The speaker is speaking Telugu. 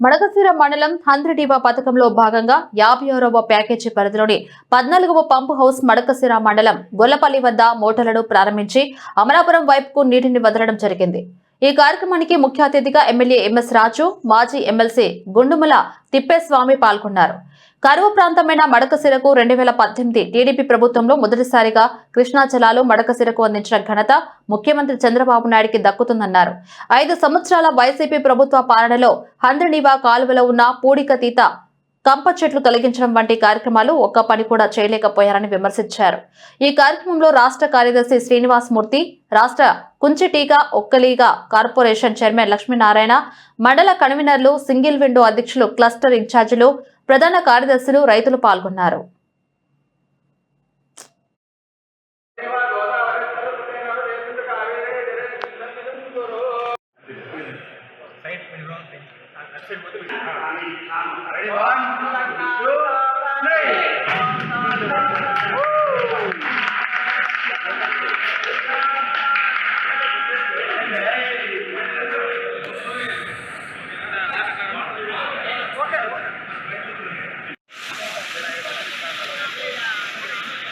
మడకశిర మండలం హంద్రిటీవా పథకంలో భాగంగా 56వ ప్యాకేజీ పరిధిలోని 14వ పంపు హౌస్ మడకశిర మండలం గొల్లపల్లి వద్ద మోటార్లను ప్రారంభించి అమలాపురం వైపుకు నీటిని వదలడం జరిగింది. ఈ కార్యక్రమానికి ముఖ్య అతిథిగా ఎమ్మెల్యే ఎంఎస్ రాజు, మాజీ ఎమ్మెల్సీ గుండుముల తిప్పేస్వామి పాల్గొన్నారు. కరువు ప్రాంతమైన మడకశిరకు 2018 టీడీపీ ప్రభుత్వంలో మొదటిసారిగా కృష్ణా జలాలు మడకశిరకు అందించిన ఘనత ముఖ్యమంత్రి చంద్రబాబు నాయుడికి దక్కుతుందన్నారు. 5 సంవత్సరాల వైసీపీ ప్రభుత్వ పాలనలో హంద్రినీవా కాలువలో ఉన్న పూడికతీత కంప చెట్లు తొలగించడం వంటి కార్యక్రమాలు ఒక్క పని కూడా చేయలేకపోయారని విమర్శించారు. ఈ కార్యక్రమంలో రాష్ట్ర కార్యదర్శి శ్రీనివాసమూర్తి, రాష్ట్ర కుంచిటీగ ఒక్కలీగ కార్పొరేషన్ చైర్మన్ లక్ష్మీనారాయణ, మండల కన్వీనర్లు, సింగిల్ విండో అధ్యక్షులు, క్లస్టర్ ఇన్ఛార్జీలు, ప్రధాన కార్యదర్శులు, రైతులు పాల్గొన్నారు. Ready, 1, 2, 3.